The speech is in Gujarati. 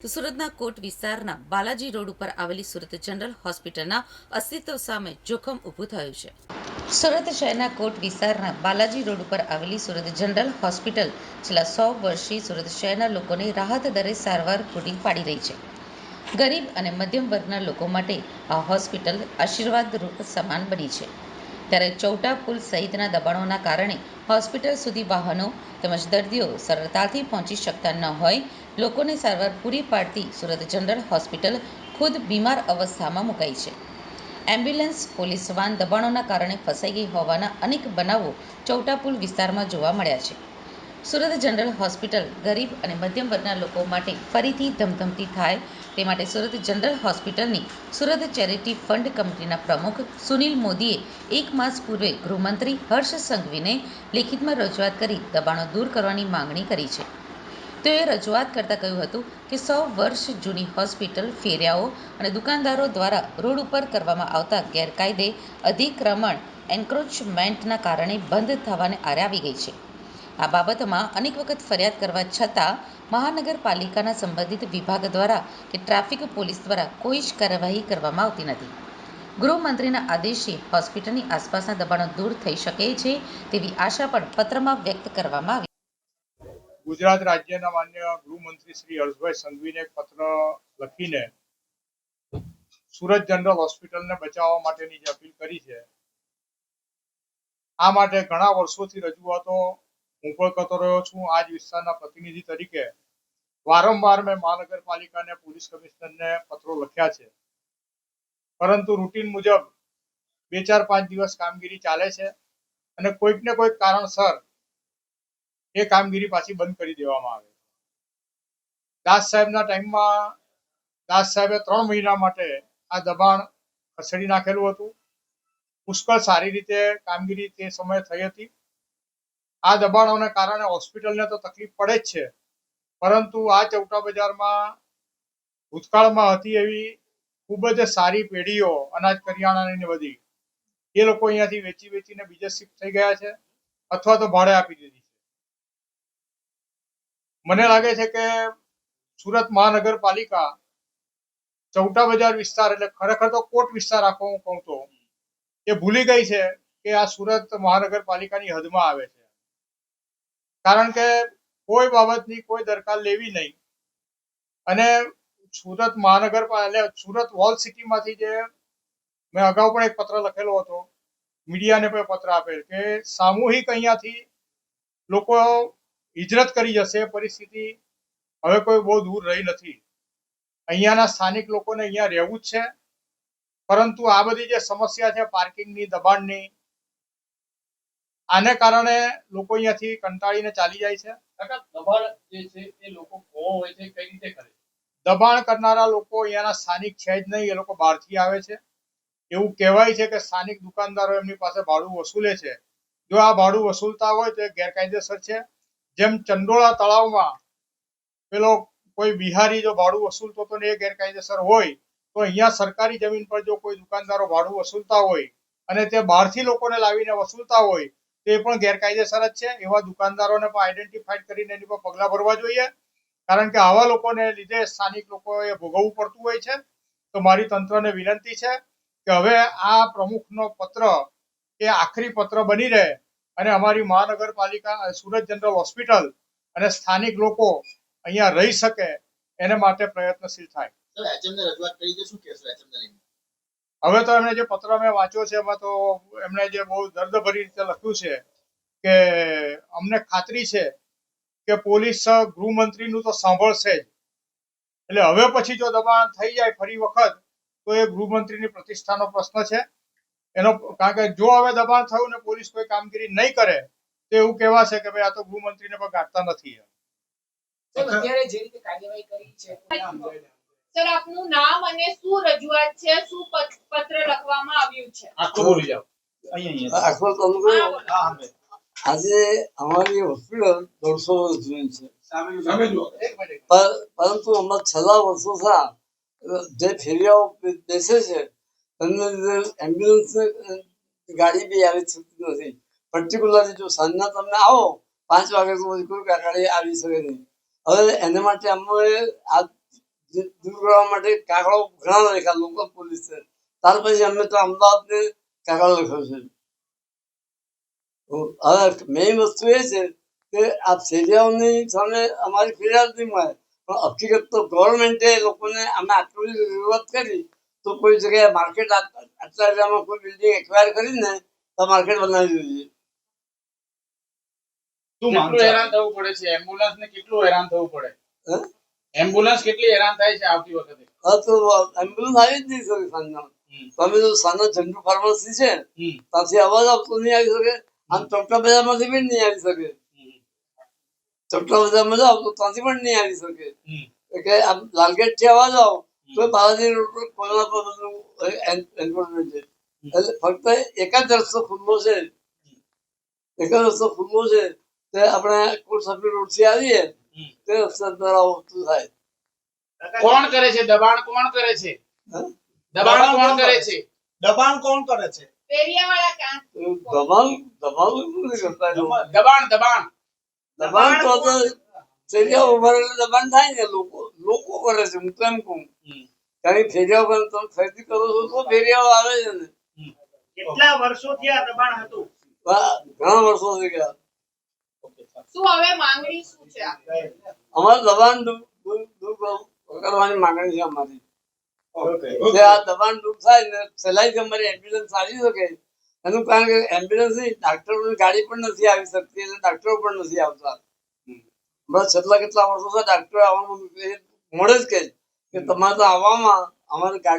તો સુરતના કોટ વિસ્તારના બાલાજી રોડ ઉપર આવેલી સુરત જનરલ હોસ્પિટલના અસ્તિત્વ સામે જોખમ ઊભું થયું છે. સુરત શહેરના કોટ વિસ્તારના બાલાજી રોડ ઉપર આવેલી સુરત જનરલ હોસ્પિટલ છેલ્લા 100 વર્ષથી સુરત શહેરના લોકોને રાહત દરે સારવાર પૂરી પાડી રહી છે. ગરીબ અને મધ્યમ વર્ગના લોકો માટે આ હોસ્પિટલ આશીર્વાદરૂપ સમાન બની છે. ત્યારે ચૌટા પુલ સહિતના દબાણોના કારણે હોસ્પિટલ સુધી વાહનો તેમજ દર્દીઓ સરળતાથી પહોંચી શકતા ન હોય લોકોને સારવાર પૂરી પાડતી સુરત જનરલ હોસ્પિટલ ખુદ બીમાર અવસ્થામાં મુકાઈ છે. એમ્બ્યુલન્સ, પોલીસ વાન દબાણોના કારણે ફસાઈ ગઈ હોવાના અનેક બનાવો ચૌટા પુલ વિસ્તારમાં જોવા મળ્યા છે. સુરત જનરલ હોસ્પિટલ ગરીબ અને મધ્યમ વર્ગના લોકો માટે ફરીથી ધમધમતી થાય તે માટે સુરત જનરલ હોસ્પિટલની સુરત ચેરિટી ફંડ કમિટીના પ્રમુખ સુનિલ મોદીએ 1 માસ પૂર્વે ગૃહમંત્રી હર્ષ સંઘવીને લેખિતમાં રજૂઆત કરી દબાણો દૂર કરવાની માંગણી કરી છે. તેઓએ રજૂઆત કરતાં કહ્યું હતું કે 100 વર્ષ જૂની હોસ્પિટલ ફેરિયાઓ અને દુકાનદારો દ્વારા રોડ ઉપર કરવામાં આવતા ગેરકાયદે અતિક્રમણ એન્ક્રોચમેન્ટના કારણે બંધ થવાને આરે આવી ગઈ છે. આ બાબતમાં અનેક વખત ફરિયાદ કરવા છતાં મહાનગરપાલિકાના સંબંધિત વિભાગ દ્વારા કે ટ્રાફિક પોલીસ દ્વારા કોઈ જ કાર્યવાહી કરવામાં આવતી નથી. ગૃહમંત્રીના આદેશથી હોસ્પિટલની આસપાસના દબાણો દૂર થઈ શકે છે તેવી આશા પણ પત્રમાં વ્યક્ત કરવામાં આવી. ગુજરાત રાજ્યના માન્ય ગૃહમંત્રી શ્રી હર્ષભાઈ સંઘવીને પત્ર લખીને સુરત જનરલ હોસ્પિટલને બચાવવા માટેની જે અપીલ કરી છે, આ માટે ઘણા વર્ષોથી રજૂઆતો હું પણ કરતો રહ્યો છું. આ જ વિસ્તારના પ્રતિનિધિ તરીકે વારંવાર મેં મહાનગરપાલિકાને, પોલીસ કમિશનરને પત્રો લખ્યા છે, પરંતુ રૂટીન મુજબ 2-4-5 દિવસ કામગીરી ચાલે છે અને કોઈક ને કોઈક કારણસર એ કામગીરી પાછી બંધ કરી દેવામાં આવે. દાસ સાહેબના ટાઈમમાં દાસ સાહેબે 3 મહિના માટે આ દબાણ ખસેડી નાખેલું હતું. પુષ્કળ સારી રીતે કામગીરી તે સમયે થઈ હતી. આ દબાણોને કારણે હોસ્પિટલને તો તકલીફ પડે જ છે, પરંતુ આ ચૌટા બજારમાં ભૂતકાળમાં હતી એવી ખૂબ જ સારી પેઢીઓ અનાજ કરિયાણાની બધી એ લોકો અહીંયાથી વેચીને બીજે શિફ્ટ થઈ ગયા છે અથવા તો ભાડે આપી દીધી છે. મને લાગે છે કે સુરત મહાનગરપાલિકા ચૌટા બજાર વિસ્તાર એટલે ખરેખર તો કોટ વિસ્તાર આખો હું કહું તો એ ભૂલી ગઈ છે કે આ સુરત મહાનગરપાલિકાની હદમાં આવે છે. કારણ કે કોઈ બાબતની કોઈ દરકાર લેવી નહીં અને સુરત મહાનગરપાલિકા એટલે સુરત વોલ સિટીમાંથી જે મેં અગાઉ પણ એક પત્ર લખેલો હતો, મીડિયાને પણ પત્ર આપેલ કે સામૂહિક અહીંયાથી લોકો હિજરત કરી જશે. પરિસ્થિતિ હવે કોઈ બહુ દૂર રહી નથી. અહીંયાના સ્થાનિક લોકોને અહીંયા રહેવું જ છે, પરંતુ આ બધી જે સમસ્યા છે પાર્કિંગની, દબાણની, આને કારણે લોકો અહીંયાથી કંટાળીને ચાલી જાય છે. દબાણ જે છે એ લોકો કોણ હોય છે, કઈ રીતે કરે? દબાણ કરનારા લોકો અહીંયાના સ્થાનિક છે જ નહીં, એ લોકો બહારથી આવે છે. એવું કહેવાય છે કે સ્થાનિક દુકાનદારો એમની પાસે ભાડું વસૂલે છે. જો આ ભાડું વસૂલતા હોય તો એ ગેરકાયદેસર છે. જેમ ચંડોળા તળાવમાં પેલો કોઈ બિહારી જો ભાડું વસૂલતો હતો ને એ ગેરકાયદેસર હોય, તો અહીંયા સરકારી જમીન પર જો કોઈ દુકાનદારો ભાડું વસૂલતા હોય અને તે બહારથી લોકોને લાવીને વસૂલતા હોય તો એ પણ ગેરકાયદેસર જ છે. એવા દુકાનદારોને પણ આઈડેન્ટિફાઈડ કરીને એની પર પગલાં ભરવા જોઈએ, કારણ કે આવા લોકોને લીધે સ્થાનિક લોકોએ ભોગવવું પડતું હોય છે. તો મારી તંત્રને વિનંતી છે કે હવે આ પ્રમુખનો પત્ર એ આખરી પત્ર બની રહે અને અમારી મહાનગરપાલિકા, સુરત જનરલ હોસ્પિટલ અને સ્થાનિક લોકો અહીંયા રહી શકે એને માટે પ્રયત્નશીલ થાય. હવે તો એમણે જે પત્ર મેં વાંચ્યો છે એમાં તો એમણે જે બહુ દર્દભરી રીતે લખ્યું છે કે અમને ખાતરી છે કે પોલીસ ગૃહમંત્રીનું તો સાંભળશે જ. એટલે હવે પછી જો દબાણ થઈ જાય ફરી વખત તો એ ગૃહમંત્રીની પ્રતિષ્ઠાનો પ્રશ્ન છે એનો. કારણ કે જો હવે દબાણ થયું ને પોલીસ કોઈ કામગીરી નહીં કરે તો એવું કહેવાશે કે ભાઈ આ તો ગૃહમંત્રીને પણ ગાંઠતા નથી. અત્યારે જે રીતે કાર્યવાહી કરી છે, સર આપનું નામ અને શું રજૂઆત છે, શું પત્ર લખવામાં આવ્યું છે? આખું બોલી જાઓ. આજે અમારી હોસ્પિટલ 150 વર્ષ જૂની છે, પરંતુ હમણાં છેલ્લા વર્ષો જે ફેરિયાઓ બેસે છે તેમને લીધે એમ્બ્યુલન્સ ગાડી બી આવી શકતી નથી. પર્ટિક્યુલરલી જો સાંજના તમે આવો 5 વાગે તો કોઈ ગાડી આવી શકે નહીં. હવે એને માટે અમે આ દૂર કરવા માટે કાગળો ઘણા લખ્યા લોકલ પોલીસે. ત્યાર પછી અમે તો અમદાવાદને કાગળ લખ્યો છે. હવે મેઇન વસ્તુ એ છે કે આ ફેરિયાઓની સામે અમારી ફરિયાદ નહીં મળે, પણ હકીકત તો ગવર્મેન્ટે લોકોને અમે આટલી રજૂઆત કરી તો કોઈ જગ્યાએ માર્કેટ આટલા એરિયામાં કોઈ બિલ્ડિંગ એક્વાયર કરીને તો માર્કેટ બનાવી જોઈએ. શું માંગ કેટલું છે? હેરાન થવું પડે છે એમ્બ્યુલન્સ ને કેટલું હેરાન થવું પડે હે? એમ્બ્યુલન્સ કેટલી હેરાન થાય છે આવતી વખતે હા તો એમ્બ્યુલન્સ આવી જ નહીં શકે સાંજના. તમે જો સાંજના જનરલ ફાર્મસી છે ત્યાંથી અવાજ આપતો નહીં આવી શકે, આમ ચોકટા બજારમાંથી પણ નહીં આવી શકે. ચોકટા બજારમાં જાઓ તો ત્યાંથી પણ નહીં આવી શકે. એટલે આમ લાલગેટ થી અવાજ આવો તો બાલાજી રોડ પર કોના પર બધું એન્ફોર્સમેન્ટ છે. એટલે ફક્ત એક જ રસ્તો ખુલ્લો છે, એક જ રસ્તો ખુલ્લો છે તે આપણે કોટ સર્કલ રોડ થી આવીએ તે રસ્તા દ્વારા વસ્તુ થાય. કોણ કરે છે દબાણ કોણ કરે છે હે? દબાણ કોણ કરે છે દબાણ કોણ કરે છે? ફેરિયાવાળા કાં દબાણ નથી કરતા એ લોકો. દબાણ દબાણ દબાણ તો ફેરિયા ઉભા રહેલા દબાણ થાય ને, લોકો કરે છે. હું તો એમ કહું કારણ કે ફેરિયા ઉપર તમે ખરીદી કરો છો તો ફેરિયાઓ આવે છે ને. કેટલા વર્ષોથી આ દબાણ હતું? ઘણા વર્ષો થઈ ગયા. શું હવે માંગણી શું છે અમારે દબાણ દૂર કરવાની માંગણી છે અમારી. કે આ દબાણ દૂર થાય ને સહેલાઈથી અમારી એમ્બ્યુલન્સ આવી શકે. એનું કારણ કે એમ્બ્યુલન્સ ની ડાક્ટરોની ગાડી પણ નથી આવી શકતી એટલે ડાક્ટરો પણ નથી આવતા. બસ છેલ્લા કેટલા વર્ષો છે ડાક્ટરો આવવાનું મોડે જ કહે કે તમારે તો આવવામાં અમારી ગાડી